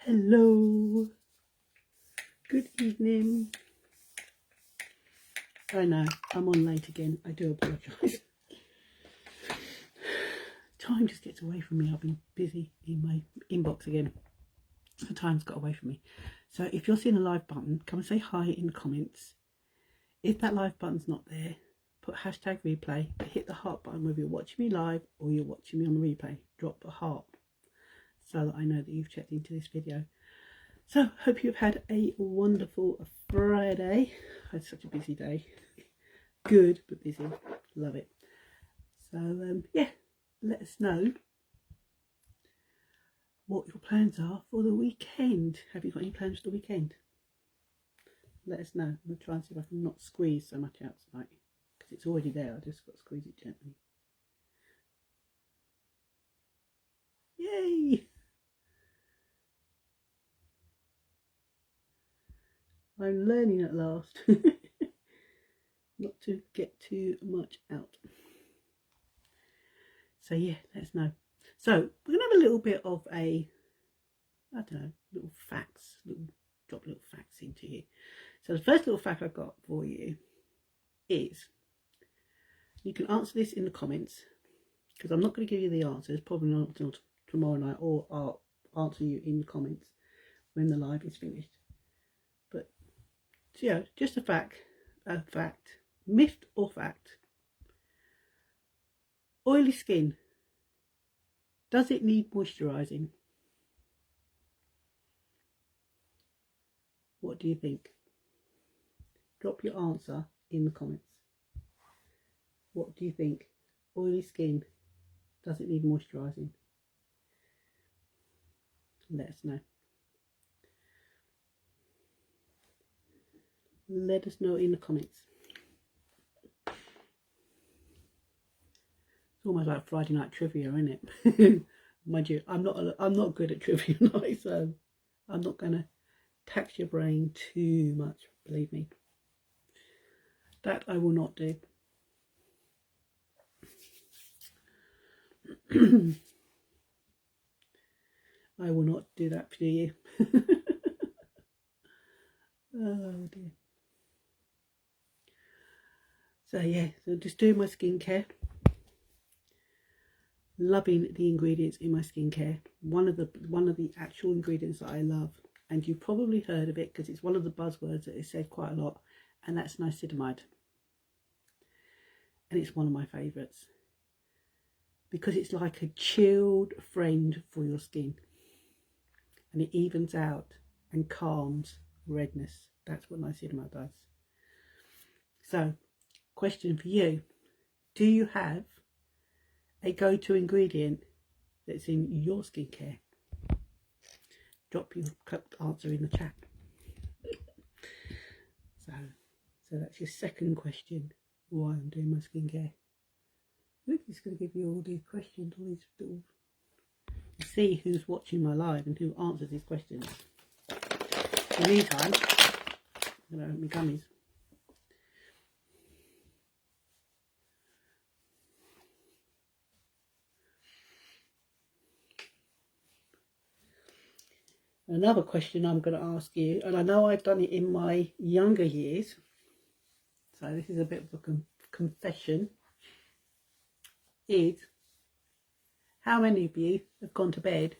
Hello, good evening. I know, I'm on late again. I do apologise. Time just gets away from me. I've been busy in my inbox again. The time's got away from me. So if you're seeing a live button, come and say hi in the comments. If that live button's not there, put hashtag replay, but hit the heart button whether you're watching me live or you're watching me on the replay. Drop a heart so that I know that you've checked into this video. So hope you've had a wonderful Friday. I had such a busy day. Good but busy. Love it. So yeah, let us know what your plans are for the weekend. Have you got any plans for the weekend? Let us know. I'm going to try and see if I can not squeeze so much out tonight, because it's already there. I just got to squeeze it gently. Yay! I'm learning at last not to get too much out. So yeah, let us know. So we're going to have a little bit of a, I don't know, little facts, drop little facts into you. So the first little fact I've got for you is, you can answer this in the comments, because I'm not going to give you the answers, probably not until tomorrow night, or I'll answer you in the comments when the live is finished. But so yeah, just a fact, myth or fact. Oily skin, does it need moisturising? What do you think? Drop your answer in the comments. What do you think? Oily skin, does it need moisturising? Let us know. Let us know in the comments. It's almost like Friday night trivia, isn't it? Mind you, I'm not good at trivia night, so I'm not gonna tax your brain too much, believe me. That I will not do. I will not do that for you. Oh dear. So yeah, so just doing my skincare. Loving the ingredients in my skincare. One of the actual ingredients that I love, and you've probably heard of it because it's one of the buzzwords that is said quite a lot, and that's niacinamide. And it's one of my favourites because it's like a chilled friend for your skin, and it evens out and calms redness. That's what niacinamide does. So, question for you: do you have a go-to ingredient that's in your skincare? Drop your answer in the chat. So that's your second question, why I'm doing my skincare. I'm just going to give you all these questions, all these little, see who's watching my live and who answers these questions. In the meantime, I'm going to open my gummies. Another question I'm going to ask you, and I know I've done it in my younger years, so this is a bit of a confession, is how many of you have gone to bed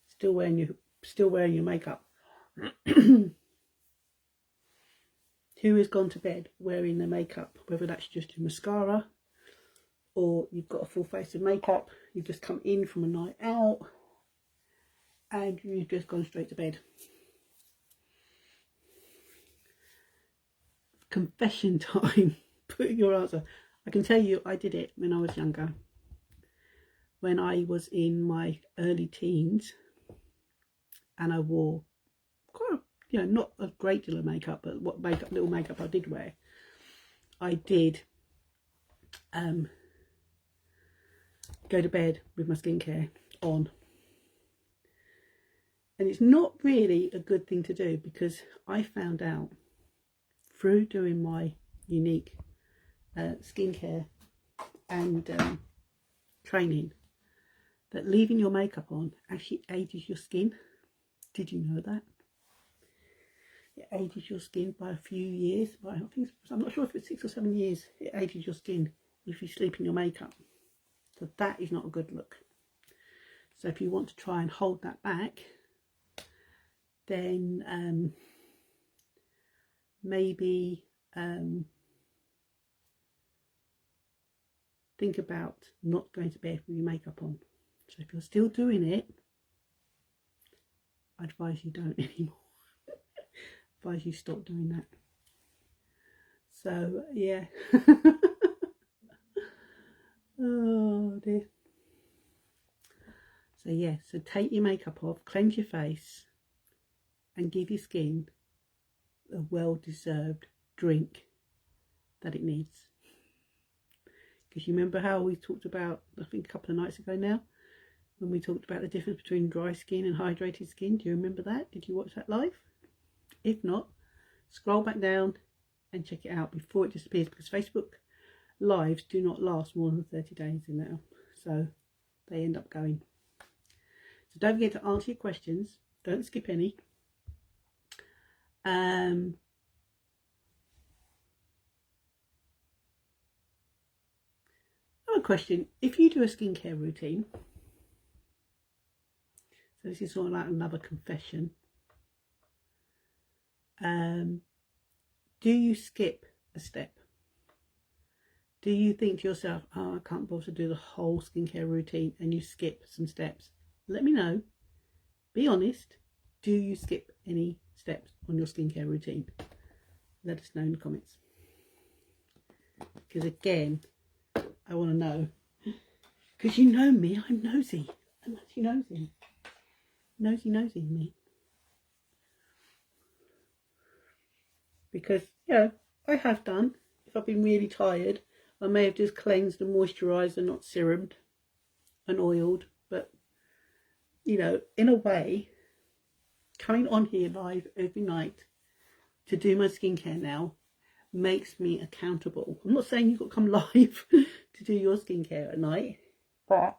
still wearing your makeup? Who has gone to bed wearing their makeup, whether that's just your mascara or you've got a full face of makeup, you've just come in from a night out and you've just gone straight to bed? Confession time. Put your answer. I can tell you I did it when I was younger, when I was in my early teens, and I wore quite not a great deal of makeup, but what little makeup I did wear, I did go to bed with my skincare on. And it's not really a good thing to do, because I found out through doing my unique skincare and training that leaving your makeup on actually ages your skin. Did you know that? It ages your skin by a few years. By, I'm not sure if it's 6 or 7 years. It ages your skin if you sleep in your makeup. So that is not a good look. So if you want to try and hold that back, then maybe think about not going to bed with your makeup on. So if you're still doing it, I advise you don't anymore. Advise you stop doing that. So yeah. Oh dear. So yeah, so take your makeup off, cleanse your face, and give your skin a well-deserved drink that it needs. Because you remember how we talked about, I think a couple of nights ago now, when we talked about the difference between dry skin and hydrated skin. Do you remember that? Did you watch that live? If not, scroll back down and check it out before it disappears, because Facebook lives do not last more than 30 days in now, so they end up going. So don't forget to answer your questions, don't skip any. Another question: if you do a skincare routine, so this is sort of like another confession, do you skip a step? Do you think to yourself, oh, I can't bother to do the whole skincare routine, and you skip some steps? Let me know. Be honest. Do you skip any steps on your skincare routine? Let us know in the comments. Because again, I want to know. Because you know me, I'm nosy. I'm actually nosy. Nosy me. Because, yeah, I have done. If I've been really tired, I may have just cleansed and moisturised and not serumed and oiled. But, you know, in a way, coming on here live every night to do my skincare now makes me accountable. I'm not saying you've got to come live to do your skincare at night, but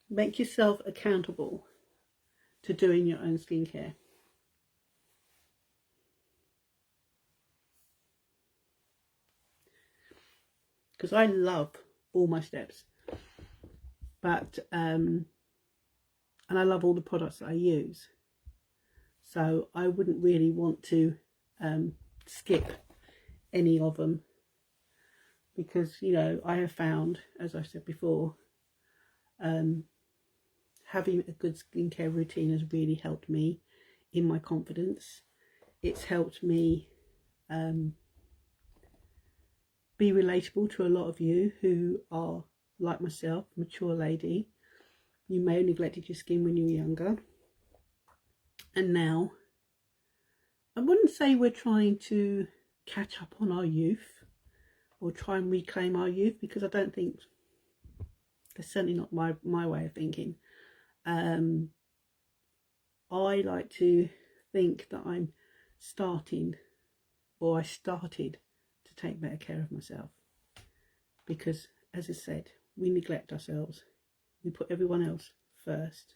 make yourself accountable to doing your own skincare. Because I love all my steps, but and I love all the products that I use, so I wouldn't really want to skip any of them, because, you know, I have found, as I said before, having a good skincare routine has really helped me in my confidence. It's helped me be relatable to a lot of you who are like myself, mature lady. You may have neglected your skin when you were younger, and now I wouldn't say we're trying to catch up on our youth or try and reclaim our youth, because I don't think, that's certainly not my way of thinking. I like to think that I started to take better care of myself, because, as I said, we neglect ourselves. We put everyone else first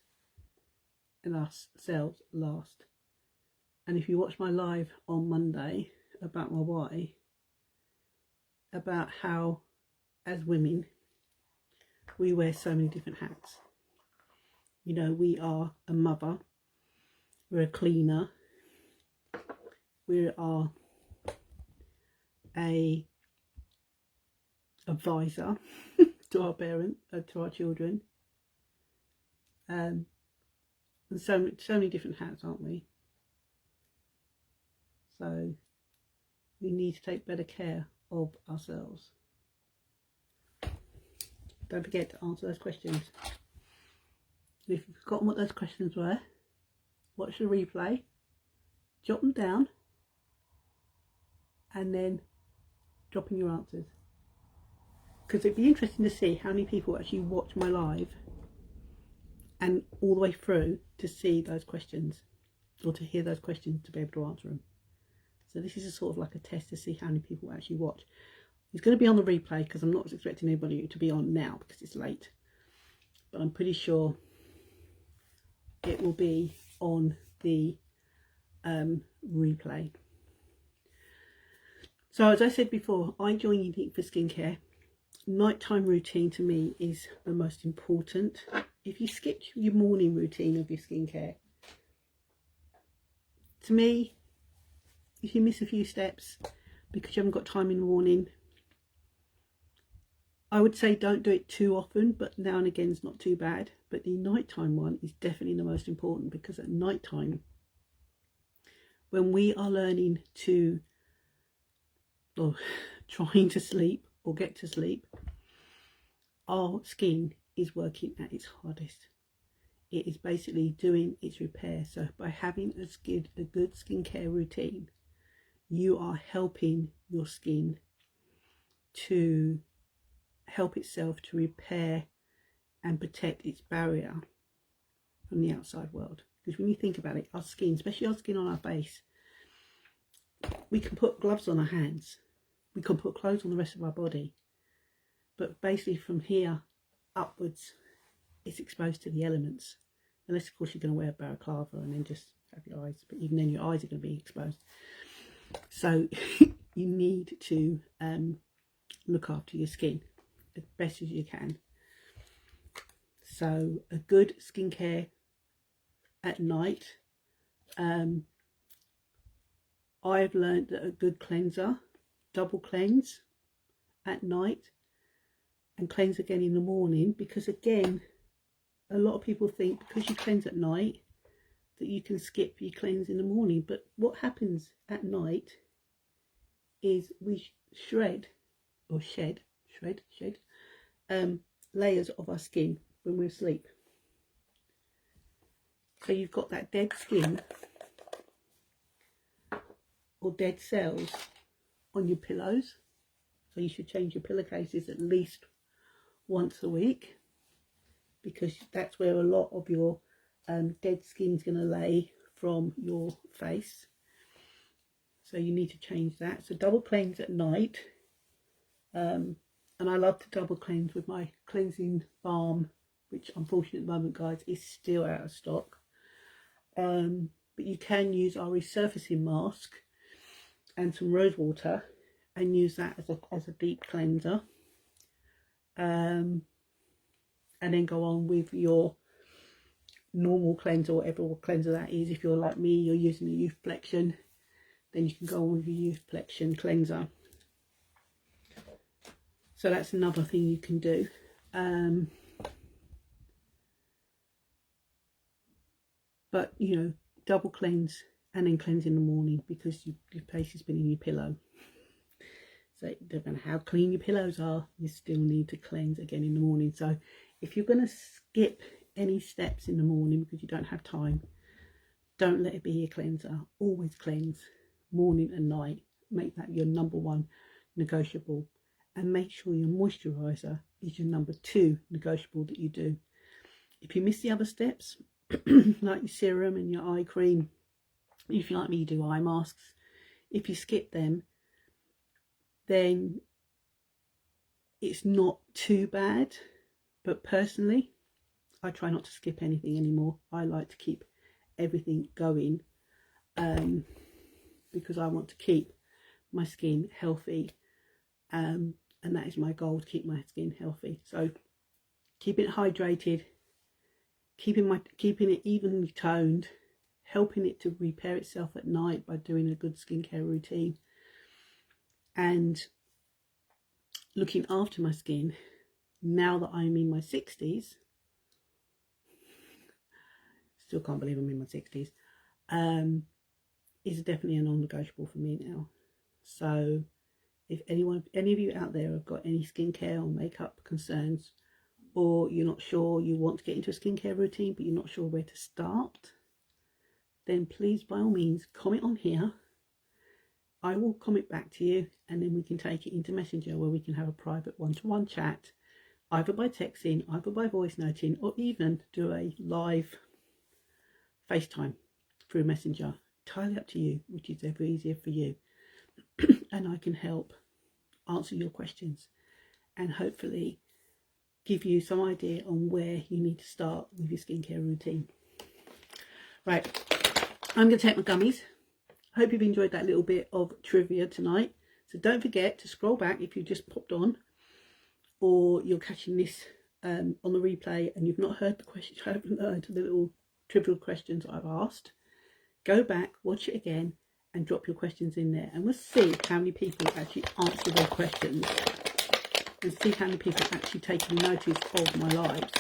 and ourselves last. And if you watch my live on Monday about my why, about how as women we wear so many different hats. You know, we are a mother, we're a cleaner, we are a advisor to our parents, to our children, and so many different hats, aren't we? So we need to take better care of ourselves. Don't forget to answer those questions. And if you've forgotten what those questions were, watch the replay, jot them down, and then drop in your answers. Because it'd be interesting to see how many people actually watch my live and all the way through to see those questions, or to hear those questions, to be able to answer them. So this is a sort of like a test to see how many people actually watch. It's going to be on the replay, because I'm not expecting anybody to be on now because it's late. But I'm pretty sure it will be on the replay. So as I said before, I join Unique for skincare. Nighttime routine to me is the most important. If you skip your morning routine of your skincare, to me, if you miss a few steps because you haven't got time in the morning, I would say don't do it too often, but now and again is not too bad. But the nighttime one is definitely the most important, because at nighttime, when we are learning to, or trying to sleep or get to sleep, our skin is working at its hardest. It is basically doing its repair. So by having a good skincare routine, you are helping your skin to help itself to repair and protect its barrier from the outside world. Because when you think about it, our skin, especially our skin on our face, we can put gloves on our hands, we can put clothes on the rest of our body, but basically from here upwards it's exposed to the elements, unless of course you're going to wear a balaclava and then just have your eyes, but even then your eyes are going to be exposed. So you need to look after your skin as best as you can. So a good skincare at night, I've learned that a good cleanser, double cleanse at night and cleanse again in the morning, because again, a lot of people think because you cleanse at night that you can skip your cleanse in the morning. But what happens at night is we shed layers of our skin when we're asleep. So you've got that dead skin or dead cells on your pillows. So you should change your pillowcases at least once a week, because that's where a lot of your dead skin's going to lay from your face. So you need to change that. So double cleanse at night. And I love to double cleanse with my cleansing balm, which unfortunately at the moment, guys, is still out of stock. But you can use our resurfacing mask and some rose water and use that as a deep cleanser. And then go on with your normal cleanser, whatever cleanser that is. If you're like me, you're using a youth flexion, then you can go on with your youth flexion cleanser. So that's another thing you can do. But you know, double cleanse and then cleanse in the morning, because your face has been in your pillow. So it doesn't matter how clean your pillows are, you still need to cleanse again in the morning. So if you're going to skip any steps in the morning because you don't have time, don't let it be your cleanser. Always cleanse morning and night. Make that your number one negotiable. And make sure your moisturiser is your number two negotiable that you do. If you miss the other steps, like your serum and your eye cream, if you're like me, you do eye masks. If you skip them, then it's not too bad. But personally, I try not to skip anything anymore. I like to keep everything going, because I want to keep my skin healthy, and that is my goal, to keep my skin healthy. So keeping it hydrated, keeping it evenly toned, helping it to repair itself at night by doing a good skincare routine, and looking after my skin now that I'm in my 60s. Still can't believe I'm in my 60s. Is definitely a non-negotiable for me now. So if any of you out there have got any skincare or makeup concerns, or you're not sure, you want to get into a skincare routine but you're not sure where to start, then please, by all means, comment on here. I will comment back to you, and then we can take it into Messenger, where we can have a private one-to-one chat, either by texting, either by voice noting, or even do a live FaceTime through Messenger. Entirely up to you, which is ever easier for you. And I can help answer your questions and hopefully give you some idea on where you need to start with your skincare routine. Right, I'm going to take my gummies. I hope you've enjoyed that little bit of trivia tonight. So don't forget to scroll back if you just popped on, or you're catching this on the replay and you've not heard the questions, I haven't heard the little trivial questions I've asked. Go back, watch it again, and drop your questions in there, and we'll see how many people actually answer those questions, and see how many people are actually taking notice of my lives.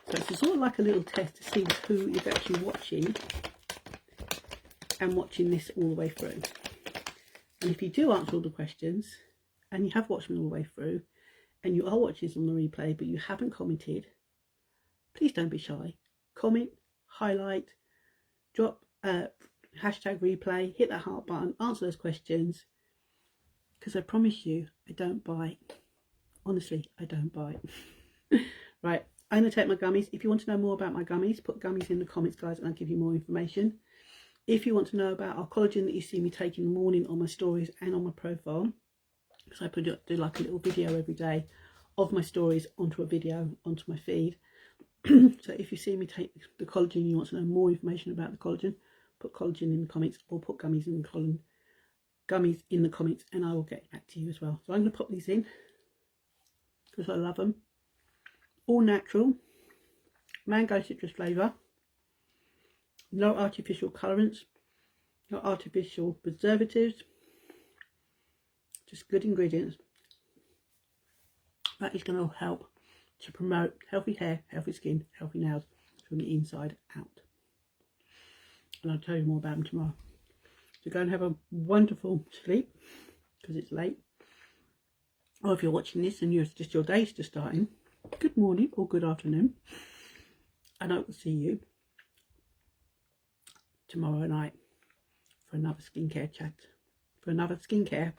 So it's sort of like a little test to see who is actually watching and watching this all the way through. And if you do answer all the questions and you have watched me all the way through and you are watching this on the replay but you haven't commented, please don't be shy. Comment, highlight, drop hashtag replay, hit that heart button, answer those questions, because I promise you I don't bite. Honestly, I don't bite. Right, I'm going to take my gummies. If you want to know more about my gummies, put gummies in the comments, guys, and I'll give you more information. If you want to know about our collagen that you see me take in the morning on my stories and on my profile, because I do like a little video every day of my stories onto a video onto my feed. So if you see me take the collagen and you want to know more information about the collagen, put collagen in the comments, or put gummies in the comments, and I will get back to you as well. So I'm going to pop these in because I love them. All natural, mango citrus flavour, no artificial colourants, no artificial preservatives, just good ingredients. That is going to help to promote healthy hair, healthy skin, healthy nails from the inside out. And I'll tell you more about them tomorrow. So go and have a wonderful sleep, because it's late. Or if you're watching this and just your day's just starting, good morning or good afternoon. And I will see you tomorrow night for another skincare chat. For another skincare.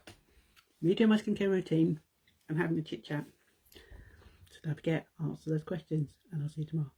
Me doing my skincare routine and having a chit chat. So don't forget, answer those questions, and I'll see you tomorrow.